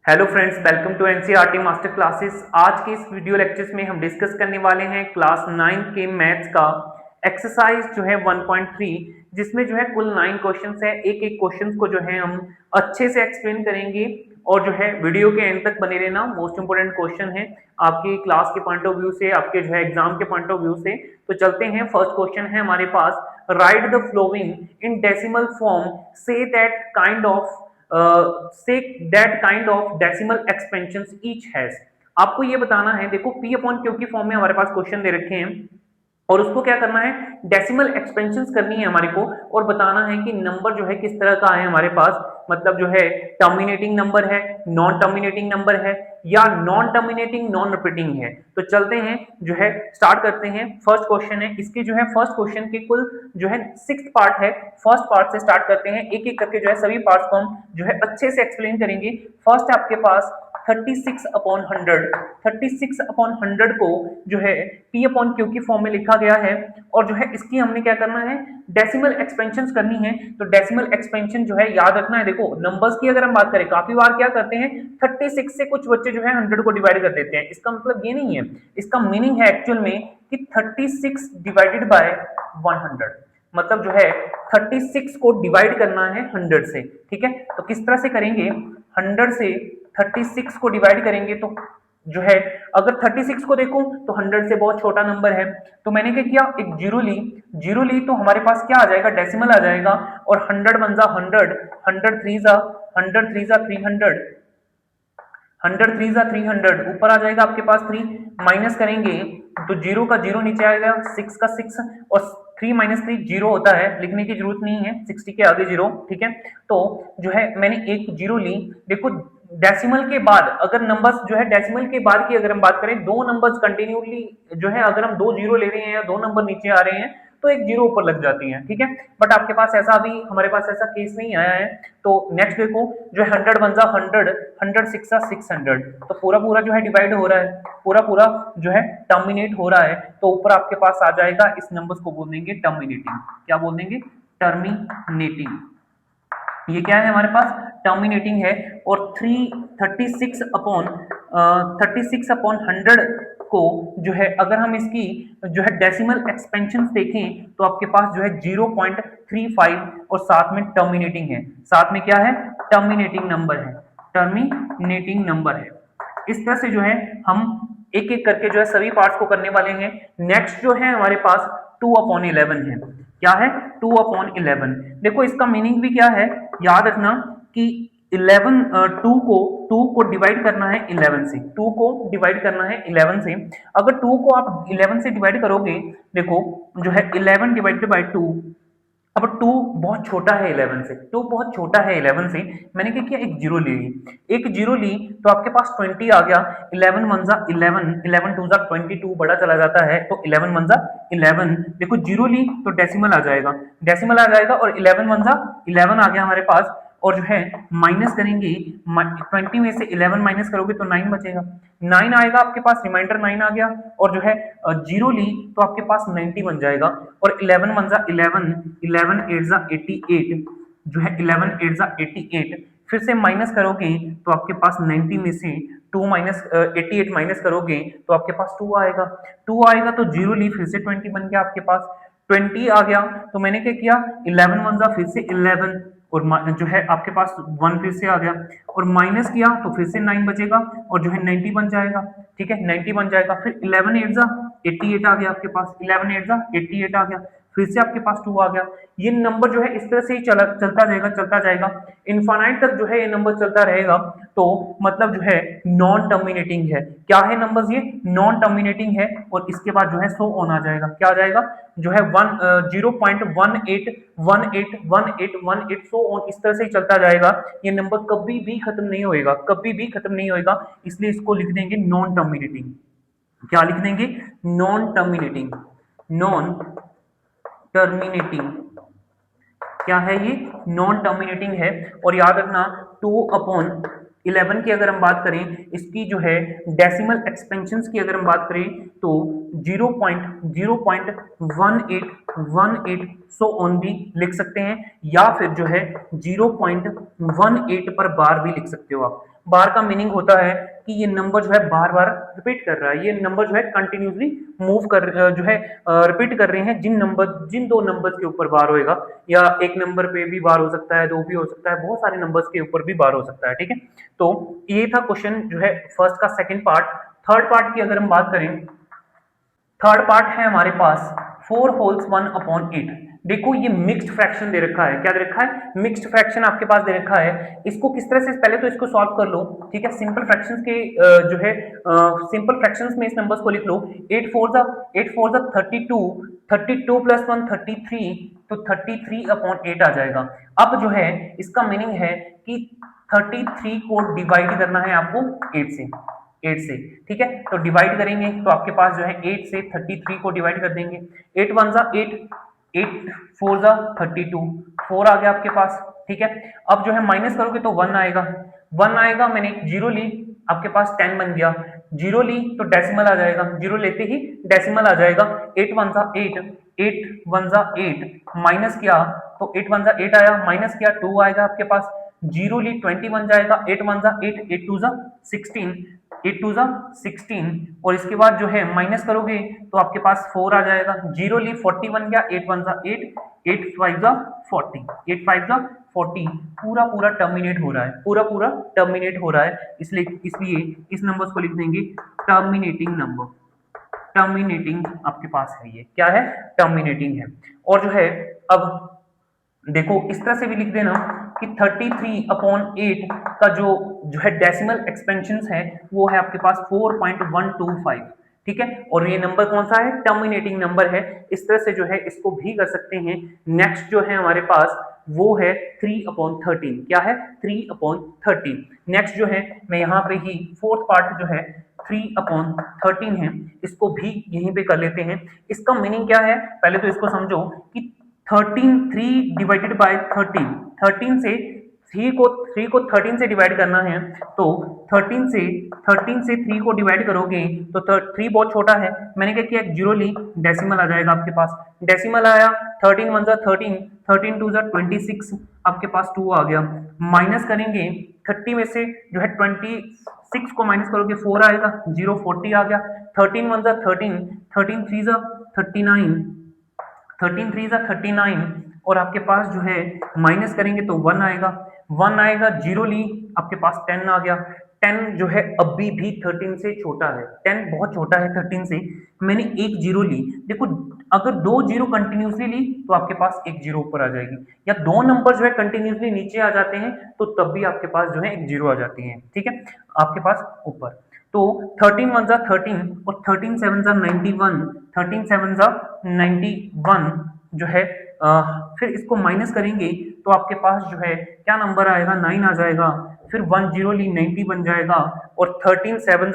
Hello friends, welcome to NCERT master classes. आज के इस वीडियो लेक्चर्स में हम डिस्कस करने वाले हैं क्लास 9 के मैथ्स का एक्सरसाइज जो है 1.3, जिसमें जो है कुल 9 क्वेश्चंस है। एक एक क्वेश्चंस को जो है हम अच्छे से एक्सप्लेन करेंगे और जो है वीडियो के एंड तक बने रहना। मोस्ट इंपोर्टेंट क्वेश्चन है आपकी क्लास के पॉइंट ऑफ व्यू से, आपके जो है एग्जाम के पॉइंट ऑफ व्यू से। तो चलते हैं, फर्स्ट क्वेश्चन है हमारे पास, right the following in decimal form, say that kind of say that kind of decimal expansions each has। आपको ये बताना है, देखो P अपॉन Q की फॉर्म में हमारे पास क्वेश्चन दे रखे हैं और उसको क्या करना है, डेसिमल एक्सपेंशंस करनी है हमारे को और बताना है कि नंबर जो है किस तरह का है हमारे पास, मतलब जो है टर्मिनेटिंग नंबर है, नॉन टर्मिनेटिंग नंबर है या नॉन टर्मिनेटिंग नॉन रिपीटिंग है। तो चलते हैं, जो है स्टार्ट करते हैं। फर्स्ट क्वेश्चन है, इसके जो है फर्स्ट क्वेश्चन के कुल जो है 6 पार्ट है। फर्स्ट पार्ट से स्टार्ट करते हैं, एक एक करके जो है सभी पार्ट्स को हम जो है अच्छे से एक्सप्लेन करेंगे। फर्स्ट है आपके पास 36 अपॉन 100। 36 अपॉन 100 को जो है P अपॉन Q की फॉर्म में लिखा गया है और जो है इसकी हमने क्या करना है, डेसिमल एक्सपेंशंस करनी है। तो डेसिमल एक्सपेंशन जो है याद रखना है, देखो नंबर्स की अगर हम बात करें, काफी बार क्या करते हैं 36 से कुछ बच्चे जो है 100 को डिवाइड कर देते हैं। इसका मतलब ये नहीं है, इसका मीनिंग है एक्चुअल में कि 36 डिवाइडेड बाय 100, मतलब जो है 36 को डिवाइड करना है 100 से। ठीक है, तो किस तरह से करेंगे, 100 से 36 को डिवाइड करेंगे तो जो है, अगर 36 को देखूं तो 100 से बहुत छोटा नंबर है, तो मैंने क्या किया, एक जीरो ली। जीरो ली तो हमारे पास क्या आ जाएगा, डेसिमल आ जाएगा और 100 बन जा 100, 100 थ्री जा 100 थ्री जा 300, 100 थ्री जा 300, ऊपर आ जाएगा आपके पास 3, माइनस करेंगे तो जीरो का जीरो नीचे आएगा, 6 का 6 और 3 माइनस 3 जीरो होता है, लिखने की जरूरत नहीं है, 60 के आगे जीरो। ठीक है, तो जो है मैंने एक जीरो ली। देखो डेसिमल के बाद अगर नंबर्स जो है, डेसिमल के बाद की अगर हम बात करें, दो नंबर्स कंटिन्यूली जो है, अगर हम दो जीरो ले रहे हैं या दो नंबर नीचे आ रहे हैं तो एक जीरो ऊपर लग जाती है। ठीक है, बट आपके पास ऐसा अभी हमारे पास ऐसा केस नहीं आया है। तो नेक्स्ट देखो, जो है 100 बन जा 100, 100 6 600, तो पूरा पूरा जो है डिवाइड हो रहा है, पूरा पूरा जो है टर्मिनेट हो रहा है। तो ऊपर आपके पास आ जाएगा, इस नंबर्स को बोल देंगे टर्मिनेटिंग। क्या बोल देंगे, टर्मिनेटिंग। ये क्या है हमारे पास, टर्मिनेटिंग है। और 36 अपॉन 100 को जो है, अगर हम इसकी जो है डेसिमल एक्सपेंशन देखें तो आपके पास जो है 0.35 और साथ में टर्मिनेटिंग है, साथ में क्या है, टर्मिनेटिंग नंबर है, टर्मिनेटिंग नंबर है। इस तरह से जो है हम एक एक करके जो है सभी पार्ट्स को करने वाले हैं। नेक्स्ट जो है हमारे पास 2/11 है। क्या है, 2/11। देखो इसका मीनिंग भी क्या है, याद रखना कि 11 2 को डिवाइड करना है 11 से, 2 को डिवाइड करना है 11 से। अगर 2 को आप 11 से डिवाइड करोगे, देखो जो है 11 डिवाइडेड बाय 2, अब 2 बहुत छोटा है 11 से, 2 बहुत छोटा है 11 से, मैंने क्या किया, एक जीरो ले ली। एक जीरो ली तो आपके पास 20 आ गया, 11 वन जा 11, 11 टू जा 22, बड़ा चला जाता है तो 11 वन जा 11। देखो जीरो ली तो डेसिमल आ जाएगा, डेसिमल आ जाएगा और 11 वन जा 11 आ गया हमारे पास। और जो है माइनस करेंगे, 20 में से 11 माइनस करोगे तो 9 बचेगा, 9 आएगा आपके पास, रिमाइंडर 9 आ गया। और जो है जीरो ली तो आपके पास 90 बन जाएगा और 11 वन जा 11, 11 एट जा 88, जो है 11 एट जा 88। फिर से माइनस करोगे तो आपके पास 90 में से 2 माइनस 88 माइनस करोगे तो आपके पास 2 आएगा, 2 आएगा तो जीरो ली, फिर से 20 बन गया आपके पास, 20 आ गया तो मैंने क्या किया, 11 वन जा फिर से 11 और जो है आपके पास 1 फिर से आ गया और माइनस किया तो फिर से 9 बचेगा और जो है 90 बन जाएगा। ठीक है, 90 बन जाएगा, फिर 11 एट जा 88 आ गया आपके पास, 11 एट जा 88 आ गया, फिर से आपके पास 2 आ गया। ये नंबर जो है इस तरह से ही चलता जाएगा, चलता जाएगा, इनफाइनाइट तक जो है ये नंबर चलता रहेगा। तो मतलब जो है नॉन टर्मिनेटिंग है। क्या है नंबर्स, ये नॉन टर्मिनेटिंग है। और इसके बाद जो है सो ऑन आ जाएगा, क्या आ जाएगा, जो है 0.18181818 सो ऑन, इस तरह से ही चलता जाएगा। ये नंबर कभी भी खत्म नहीं होएगा, कभी भी खत्म नहीं होएगा, इसलिए इसको लिख देंगे नॉन टर्मिनेटिंग। क्या लिख देंगे, नॉन टर्मिनेटिंग, नॉन टर्मिनेटिंग। क्या है ये, नॉन टर्मिनेटिंग है। और याद रखना 2/11 की अगर हम बात करें, इसकी जो है डेसिमल एक्सपेंशंस की अगर हम बात करें तो 0.0.18 0.18 सो ऑन भी लिख सकते हैं, या फिर जो है 0.18 पर बार भी लिख सकते हो आप। बार का मीनिंग होता है कि ये नंबर जो है बार बार रिपीट कर रहा है, ये नंबर जो है कंटिन्यूसली मूव कर जो है रिपीट कर रहे हैं। जिन दो नंबर्स के ऊपर बार होएगा, या एक नंबर पे भी बार हो सकता है, दो भी हो सकता है, बहुत सारे नंबर्स के ऊपर भी बार हो सकता है, ठीक है। तो ये था क्वेश्चन जो है फर्स्ट का सेकंड पार्ट। थर्ड पार्ट की अगर हम बात करें, थर्ड पार्ट है हमारे पास 4 होल्स 1/8। देखो ये मिक्स्ड फ्रैक्शन दे रखा है, क्या दे रखा है, मिक्स्ड फ्रैक्शन आपके पास दे रखा है। इसको किस तरह से, पहले तो इसको सॉल्व कर लो, ठीक है। सिंपल फ्रैक्शंस के जो है सिंपल फ्रैक्शंस में इस नंबर्स को लिख लो। 8 4 जा 32, 32 + 1 33, तो 33/8 आ जाएगा। अब जो है इसका मीनिंग है कि 33 को डिवाइड करना है आपको 8 से, ठीक है। तो डिवाइड करेंगे तो आपके पास जो है 8 से 33 को डिवाइड कर देंगे। 8 1 जा 8, 8 4 जा 32, 4 आ गया आपके पास, ठीक है। अब जो है माइनस करोगे तो 1 आएगा, 1 आएगा, मैंने एक जीरो ली, आपके पास 10 बन गया। जीरो ली तो डेसिमल आ जाएगा, जीरो लेते ही डेसिमल आ जाएगा। 8 1 जा 8, 8 1 जा 8, माइनस किया तो 8 1 जा 8 आया, माइनस किया 2 आएगा आपके पास। जीरो ली 20 बन जाएगा, 8 1 जा 8, 8 2 जा 16, 8 2 जा 16, और इसके बाद जो है माइनस करोगे तो आपके पास 4 आ जाएगा। जीरो ली 40 बन गया, 8 1 जा 8, 8 5 जा 40, 8 5 जा 40, पूरा पूरा टर्मिनेट हो रहा है, पूरा पूरा टर्मिनेट हो रहा है, इसलिए इस नंबर्स को लिख देंगे टर्मिनेटिंग नंबर। टर्मिनेटिंग आपके पास है, ये क्या है, टर्मिनेटिंग है। और जो है अब देखो इस तरह से भी लिख देना कि 33/8 का जो है डेसिमल एक्सपेंशन है वो है आपके पास 4.125, ठीक है। और ये नंबर कौन सा है, टर्मिनेटिंग नंबर है। इस तरह से जो है इसको भी कर सकते हैं। नेक्स्ट जो है हमारे पास वो है 3/13, क्या है, 3/13। नेक्स्ट जो है मैं यहाँ पे ही फोर्थ पार्ट जो है 3/13 है, इसको भी यहीं पे कर लेते हैं। इसका मीनिंग क्या है, पहले तो इसको समझो कि 3 डिवाइडेड बाय 13 से 3 को 13 से डिवाइड करना है, तो 13 से 3 को डिवाइड करोगे तो 3 बहुत छोटा है, मैंने क्या किया, जीरो ली, डेसिमल आ जाएगा आपके पास। डेसिमल आया, 13 1 जा 13, 13 2 जा 26, आपके पास 2 आ गया। माइनस करेंगे 30 में से जो है 26 को माइनस करोगे 4 आएगा, 0 40 आ गया। 13 1 जा 13, 13 3 जा 39, 13 3 जा 39, और आपके पास जो है माइनस करेंगे तो 1 आएगा, 1 आएगा, जीरो ली, आपके पास 10 आ गया। 10 जो है अभी भी 13 से छोटा है, 10 बहुत छोटा है 13 से, मैंने एक जीरो ली। देखो अगर दो जीरो कंटिन्यूसली ली तो आपके पास एक जीरो ऊपर आ जाएगी, या दो नंबर जो है कंटिन्यूसली नीचे आ जाते हैं तो तब भी आपके पास जो है एक जीरो आ जाती है, ठीक है, आपके पास ऊपर। तो 13 1 जा 13 और 13 7 जा 91, 13 7 जा 91 जो है फिर इसको माइनस करेंगे तो आपके पास जो है क्या नंबर आएगा, 9 आ जाएगा। फिर 1 जीरो ली 90 बन जाएगा, और 13 7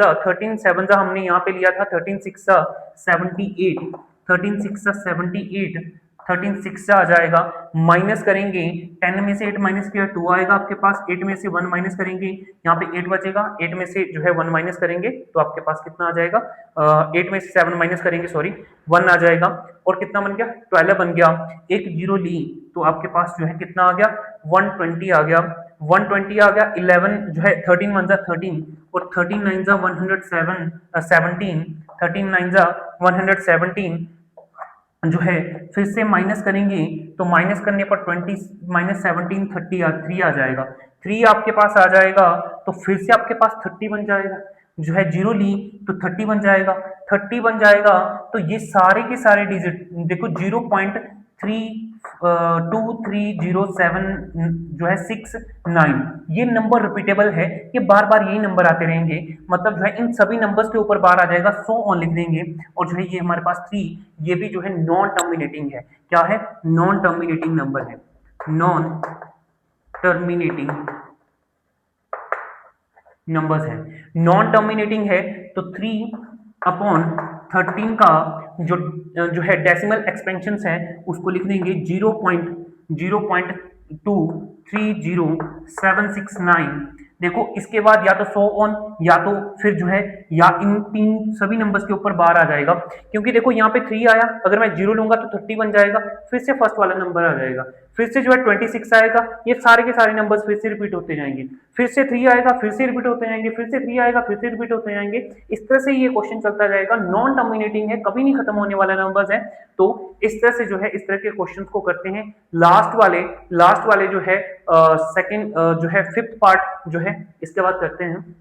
जा हमने यहाँ पे लिया था 13 6 जा 78, 13 6 जा 78, 13 6 आ जाएगा। माइनस करेंगे 10 में से 8 माइनस किया 2 आएगा आपके पास, 8 में से 1 माइनस करेंगे यहाँ पे 8 बचेगा, 8 में से जो है 1 माइनस करेंगे तो आपके पास कितना आ जाएगा, 8 में से 7 माइनस करेंगे, सॉरी 1 आ जाएगा, और कितना बन गया, 12 बन गया। एक जीरो ली तो आपके पास जो है कितना आ गया, 120 आ गया, 120 आ गया। 11 जो है 13 1 जा 13, और 13 9 जा 117, 13 9 जा 117 जो है फिर से माइनस करेंगे तो माइनस करने पर 20 माइनस 17 3 आ जाएगा, 3 आपके पास आ जाएगा, तो फिर से आपके पास 30 बन जाएगा। जो है जीरो ली तो 30 बन जाएगा, 30 बन जाएगा, तो ये सारे के सारे डिजिट देखो 0.2307 जो है 69, ये नंबर रिपीटेबल है, ये बार बार यही नंबर आते रहेंगे, मतलब जो है इन सभी नंबर्स के ऊपर बार आ जाएगा, सो ऑन लिख देंगे। और जो है ये हमारे पास 3, ये भी जो है नॉन टर्मिनेटिंग है, क्या है, नॉन टर्मिनेटिंग नंबर है, नॉन टर्मिनेटिंग नंबर्स है, नॉन टर्मिनेटिंग है। तो 3/13 का जो है डेसिमल एक्सपेंशन है उसको लिख देंगे 0.230769, देखो इसके बाद या तो सो ऑन या तो फिर जो है या इन तीन सभी नंबर्स के ऊपर बार आ जाएगा, क्योंकि देखो यहाँ पे 3 आया, अगर मैं 0 लूंगा तो 30 बन जाएगा, फिर से फर्स्ट वाला नंबर आ जाएगा, फिर से जो है 26 आएगा, ये सारे के सारे नंबर्स फिर से रिपीट होते जाएंगे, फिर से 3 आएगा, फिर से रिपीट होते जाएंगे, फिर से 3 आएगा, फिर से रिपीट होते जाएंगे। इस तरह से ये क्वेश्चन चलता जाएगा, नॉन टर्मिनेटिंग है, कभी नहीं खत्म होने वाला नंबर्स है। तो इस तरह से जो है इस तरह के क्वेश्चंस को करते हैं। लास्ट वाले जो है सेकंड जो है फिफ्थ पार्ट जो है इसके बाद करते हैं।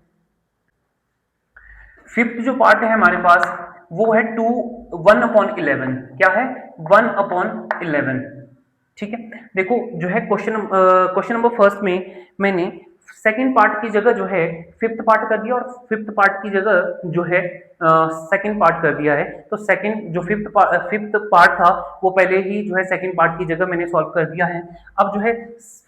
फिफ्थ जो पार्ट है हमारे पास वो है 1/11। क्या है? 1/11। ठीक है, देखो जो है क्वेश्चन नंबर फर्स्ट में मैंने सेकंड पार्ट की जगह जो है फिफ्थ पार्ट कर दिया और फिफ्थ पार्ट की जगह जो है सेकंड पार्ट कर दिया है। तो सेकंड जो फिफ्थ पार्ट था वो पहले ही जो है सेकंड पार्ट की जगह मैंने सॉल्व कर दिया है। अब जो है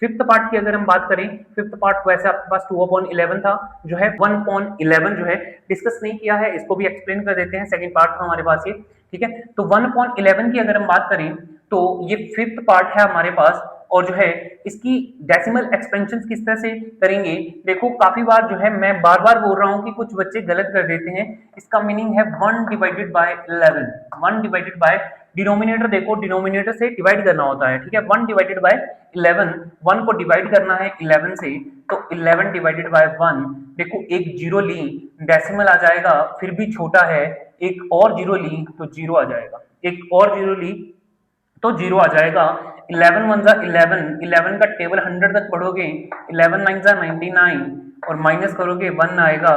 फिफ्थ पार्ट की अगर हम बात करें, फिफ्थ पार्ट वैसे आपके पास 2/11 था, जो है 1/11 जो है डिस्कस नहीं किया है, इसको भी एक्सप्लेन कर देते हैं। सेकंड पार्ट था हमारे पास ये, ठीक है। तो 1/11 की अगर हम बात करें तो ये फिफ्थ पार्ट है हमारे पास, और जो है इसकी डेसिमल एक्सपेंशन किस तरह से करेंगे। देखो काफी बार जो है मैं बार बार बोल रहा हूं कि कुछ बच्चे गलत कर देते हैं। इसका मीनिंग है 1/11। 1/, डिनोमिनेटर देखो डिनोमिनेटर से डिवाइड करना होता है, ठीक है। 1/11, 1 को डिवाइड करना है 11 से, तो 11/1। देखो एक जीरो ली, डेसिमल आ जाएगा, फिर भी छोटा है, एक और जीरो ली तो जीरो आ जाएगा, एक और जीरो ली तो जीरो आ जाएगा। 11 1 जा 11, 11 का टेबल 100 तक पढ़ोगे, 11 9 जा 99 और माइनस करोगे 1 आएगा,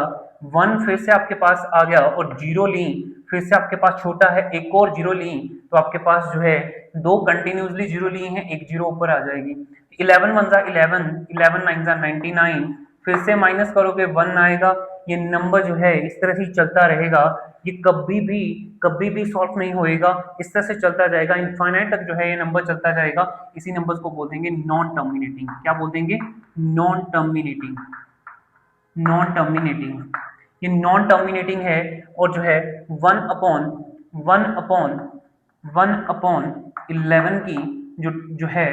1 फिर से आपके पास आ गया और जीरो ली, फिर से आपके पास छोटा है, एक और जीरो ली, तो आपके पास जो है दो कंटिन्यूसली जीरो ली हैं, एक जीरो ऊपर आ जाएगी। 11 1 जा 11, 11 9 जा 99, फिर से माइनस करोगे 1 आएगा। ये नंबर जो है इस तरह से चलता रहेगा, ये कभी भी सॉल्व नहीं होएगा, इस तरह से चलता जाएगा, इनफाइनाइट तक जो है ये नंबर चलता जाएगा। इसी नंबर्स को बोल देंगे नॉन टर्मिनेटिंग। क्या बोल देंगे? Non terminating. नॉन टर्मिनेटिंग, ये नॉन टर्मिनेटिंग है, और जो है 1/11 की जो है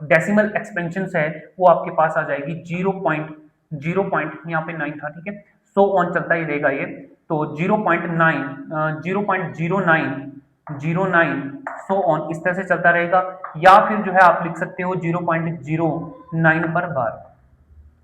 डेसिमल एक्सपेंशन है वो आपके पास आ जाएगी 0.0 यहाँ पे 9 था, ठीक है, सो ऑन चलता ही रहेगा ये। तो 0.9 0.09 सो ऑन इस तरह से चलता रहेगा, या फिर जो है आप लिख सकते हो 0.09 पर बार,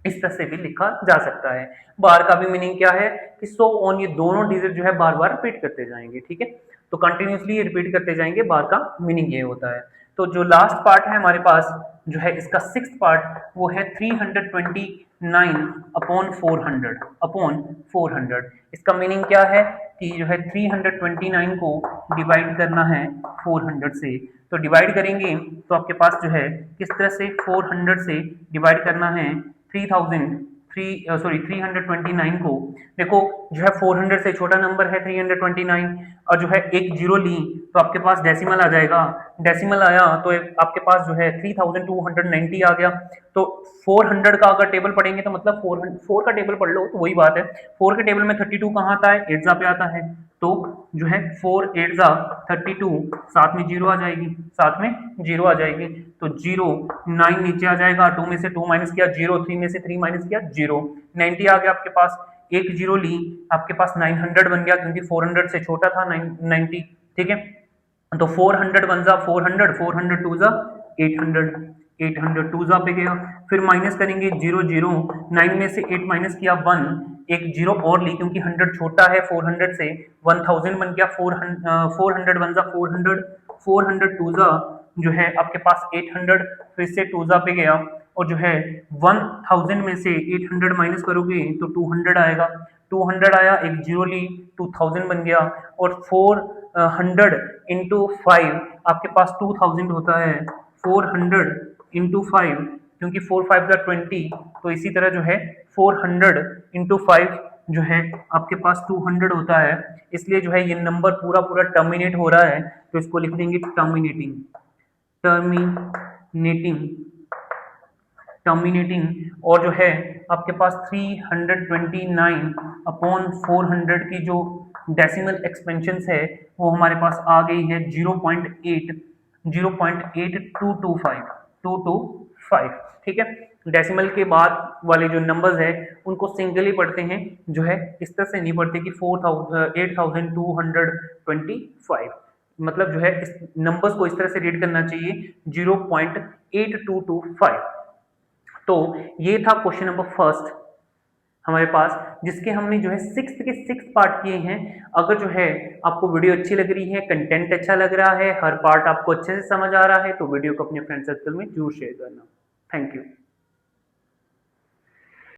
इस तरह से भी लिखा जा सकता है। बार का भी मीनिंग क्या है कि सो ऑन, ये दोनों डिजिट जो है बार बार रिपीट करते जाएंगे, ठीक है। तो कंटिन्यूसली रिपीट करते जाएंगे, बार का मीनिंग ये होता है। तो जो लास्ट पार्ट है हमारे पास जो है इसका सिक्स्थ पार्ट, वो है 329/400। इसका मीनिंग क्या है कि जो है 329 को डिवाइड करना है 400 से। तो डिवाइड करेंगे तो आपके पास जो है किस तरह से 400 से डिवाइड करना है 329 को। देखो जो है 400 से छोटा नंबर है 329, और जो है एक जीरो ली तो आपके पास डेसिमल आ जाएगा, डेसिमल आया तो आपके पास जो है 3290 आ गया। तो 400 का अगर टेबल पढ़ेंगे तो मतलब 4 का टेबल पढ़ लो तो वही बात है। 4 के टेबल में 32 कहाँ आता है? 8 पे आता है, तो जो है 4 8 32, साथ में जीरो आ जाएगी, साथ में जीरो आ जाएगी, तो 0 9 नीचे आ जाएगा, 2 में से 2 माइनस किया 0, 3 में से 3 माइनस किया 0, 90 आ गया आपके पास। एक जीरो ली, आपके पास 900 बन गया, क्योंकि 400 से छोटा था 90, ठीक है। तो 400 1 जा 400, 400 2 जा 800, 800 2 जा पे गया। फिर माइनस करेंगे 0 0, 9 में से 8 माइनस किया 1, एक जीरो और ली, क्योंकि 100 छोटा है 400 से, 1000 बन गया। 400 1 जा 400, 400 2 जा जो है आपके पास 800, फिर से 2 जा पे गया, और जो है 1000 में से 800 माइनस करोगे तो 200 आएगा, 200 आया, एक जीरो ली, 2000 बन गया, और 400 इंटू 5 आपके पास 2000 होता है। 400 इंटू 5, क्योंकि 4 5 जा 20, तो इसी तरह जो है 400 इंटू 5 जो है आपके पास 200 होता है। इसलिए जो है ये नंबर पूरा पूरा टर्मिनेट हो रहा है, तो इसको लिख देंगे टर्मिनेटिंग। टर्मिनेटिंग टर्मिनेटिंग और जो है आपके पास 329/400 की जो डेसिमल एक्सपेंशन है वो हमारे पास आ गई है 0.8225, 225, ठीक है। डेसिमल के बाद वाले जो नंबर्स है उनको सिंगल ही पढ़ते हैं, जो है इस तरह से नहीं पढ़ते कि 8225, मतलब जो है इस नंबर्स को इस तरह से रीड करना चाहिए 0.8225। तो ये था क्वेश्चन नंबर फर्स्ट हमारे पास, जिसके हमने जो है सिक्स्थ के 6 पार्ट किए हैं। अगर जो है आपको वीडियो अच्छी लग रही है, कंटेंट अच्छा लग रहा है, हर पार्ट आपको अच्छे से समझ आ रहा है, तो वीडियो को अपने फ्रेंड सर्कल में जरूर शेयर करना। Thank you.